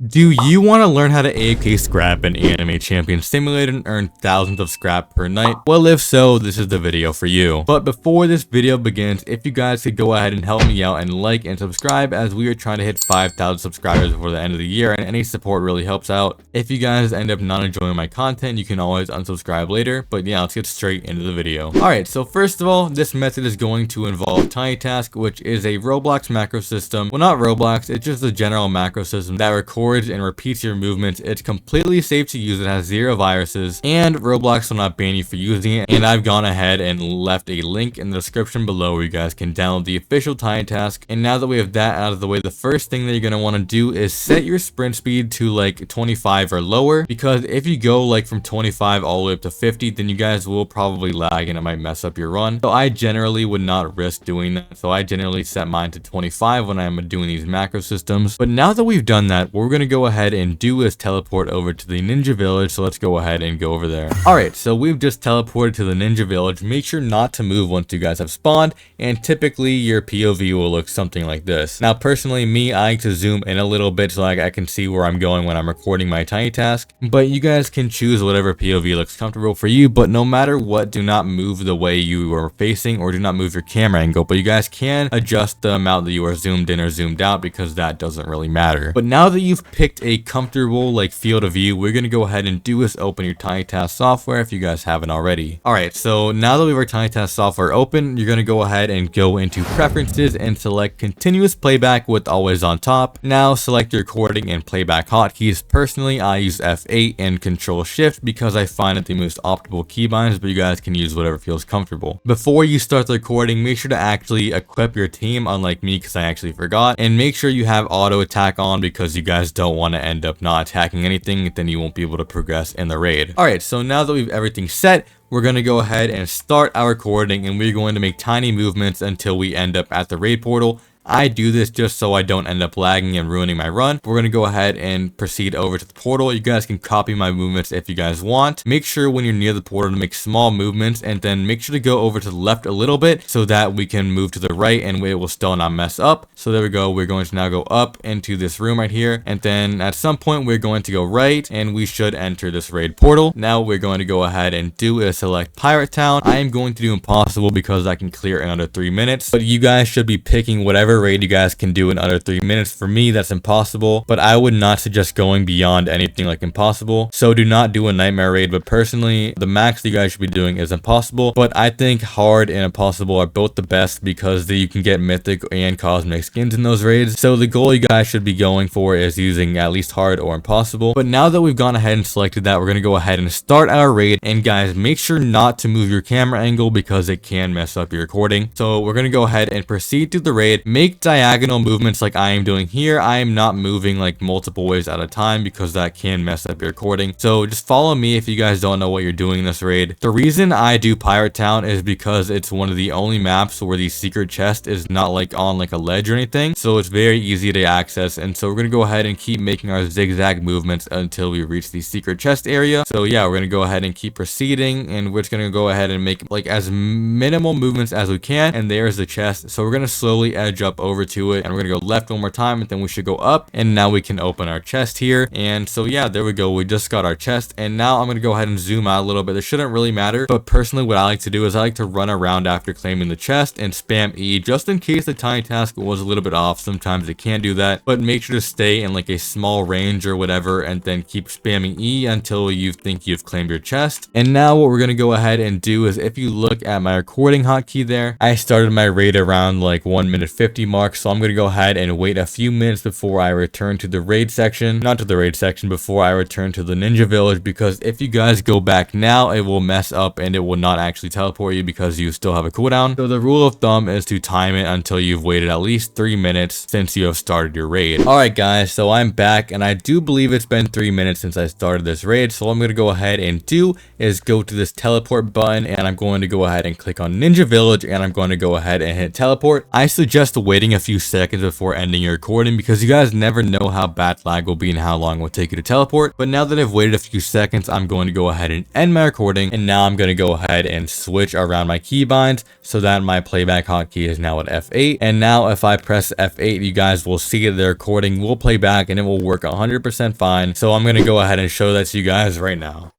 Do you want to learn how to AFK scrap in Anime Champion Simulator and earn thousands of scrap per night? Well, if so, this is the video for you. But before this video begins, if you guys could go ahead and help me out and like and subscribe, as we are trying to hit 5,000 subscribers before the end of the year, and any support really helps out. If you guys end up not enjoying my content, you can always unsubscribe later. But yeah, let's get straight into the video. Alright, so first of all, this method is going to involve Tiny Task, which is a Roblox macro system. Well, not Roblox, it's just a general macro system that records and repeats your movements. It's completely safe to use. It has 0 viruses, and Roblox will not ban you for using it. And I've gone ahead and left a link in the description below where you guys can download the official Tiny Task. And now that we have that out of the way, the first thing that you're going to want to do is set your sprint speed to like 25 or lower, because if you go like from 25 all the way up to 50, then you guys will probably lag and it might mess up your run. So I generally would not risk doing that. So I generally set mine to 25 when I'm doing these macro systems. But now that we've done that, what we're going to go ahead and do is teleport over to the Ninja Village. So let's go ahead and go over there. Alright, so we've just teleported to the Ninja Village. Make sure not to move once you guys have spawned, and typically your POV will look something like this. Now personally, me, I like to zoom in a little bit so like I can see where I'm going when I'm recording my Tiny Task, but you guys can choose whatever POV looks comfortable for you. But no matter what, do not move the way you are facing, or do not move your camera angle, but you guys can adjust the amount that you are zoomed in or zoomed out, because that doesn't really matter. But now that you've picked a comfortable like field of view, we're going to go ahead and do is open your Tiny Task software if you guys haven't already. Alright, so now that we have our Tiny Task software open, you're going to go ahead and go into preferences and select continuous playback with always on top. Now select your recording and playback hotkeys. Personally, I use F8 and Control Shift because I find it the most optimal keybinds, but you guys can use whatever feels comfortable. Before you start the recording, make sure to actually equip your team, unlike me because I actually forgot, and make sure you have auto attack on, because you guys don't want to end up not attacking anything, then you won't be able to progress in the raid. Alright, so now that we've everything set, we're going to go ahead and start our recording, and we're going to make tiny movements until we end up at the raid portal. I do this just so I don't end up lagging and ruining my run. We're going to go ahead and proceed over to the portal. You guys can copy my movements if you guys want. Make sure when you're near the portal to make small movements, and then make sure to go over to the left a little bit so that we can move to the right and it will still not mess up. So there we go. We're going to now go up into this room right here, and then at some point we're going to go right and we should enter this raid portal. Now we're going to go ahead and do is select Pirate Town. I am going to do impossible because I can clear in under 3 minutes, but you guys should be picking whatever raid you guys can do in under 3 minutes. For me, that's impossible, but I would not suggest going beyond anything like impossible. So do not do a nightmare raid, but personally, the max you guys should be doing is impossible. But I think hard and impossible are both the best, because you can get mythic and cosmic skins in those raids. So the goal you guys should be going for is using at least hard or impossible. But now that we've gone ahead and selected that, we're going to go ahead and start our raid. And guys, make sure not to move your camera angle because it can mess up your recording. So we're going to go ahead and proceed to the raid. Make diagonal movements like I am doing here. I am not moving like multiple ways at a time because that can mess up your recording. So just follow me if you guys don't know what you're doing in this raid. The reason I do Pirate Town is because it's one of the only maps where the secret chest is not like on like a ledge or anything. So it's very easy to access. And so we're going to go ahead and keep making our zigzag movements until we reach the secret chest area. So yeah, we're going to go ahead and keep proceeding, and we're just going to go ahead and make like as minimal movements as we can. And there's the chest. So we're going to slowly edge up over to it, and we're gonna go left one more time, and then we should go up, and now we can open our chest here. And so yeah, there we go, we just got our chest. And now I'm gonna go ahead and zoom out a little bit. This shouldn't really matter, but personally what I like to do is I like to run around after claiming the chest and spam E, just in case the Tiny Task was a little bit off. Sometimes it can do that, but make sure to stay in like a small range or whatever, and then keep spamming E until you think you've claimed your chest. And now what we're gonna go ahead and do is, if you look at my recording hotkey there, I started my raid around like 1 minute 50 mark. So I'm gonna go ahead and wait a few minutes before I return to the raid section, not to the raid section, before I return to the Ninja Village, because if you guys go back now, it will mess up and it will not actually teleport you because you still have a cooldown. So the rule of thumb is to time it until you've waited at least 3 minutes since you have started your raid. Alright guys, so I'm back, and I do believe it's been 3 minutes since I started this raid. So what I'm going to go ahead and do is go to this teleport button, and I'm going to go ahead and click on Ninja Village, and I'm going to go ahead and hit teleport. I suggest waiting waiting a few seconds before ending your recording because you guys never know how bad lag will be and how long it will take you to teleport. But now that I've waited a few seconds, I'm going to go ahead and end my recording, and now I'm going to go ahead and switch around my keybinds so that my playback hotkey is now at F8. And now if I press F8, you guys will see that the recording will play back and it will work 100% fine. So I'm going to go ahead and show that to you guys right now.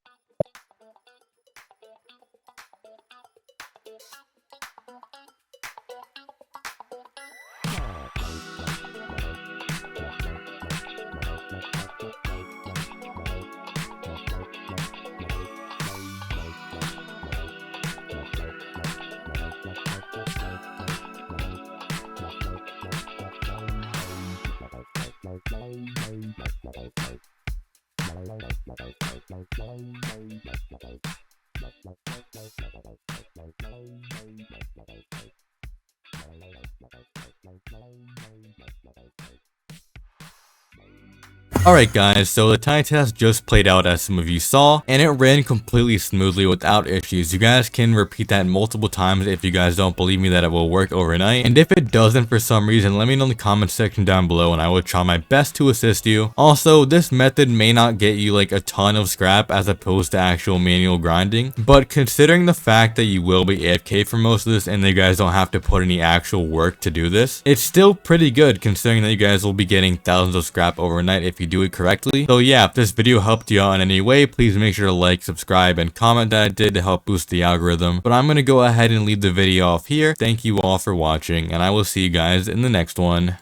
Alright guys, so the tiny test just played out as some of you saw, and it ran completely smoothly without issues. You guys can repeat that multiple times if you guys don't believe me that it will work overnight, and if it doesn't for some reason, let me know in the comment section down below and I will try my best to assist you. Also, this method may not get you like a ton of scrap as opposed to actual manual grinding, but considering the fact that you will be AFK for most of this and you guys don't have to put any actual work to do this, it's still pretty good considering that you guys will be getting thousands of scrap overnight if you do it correctly. So yeah, if this video helped you out in any way, please make sure to like, subscribe, and comment that it did to help boost the algorithm. But I'm going to go ahead and leave the video off here. Thank you all for watching, and I will see you guys in the next one.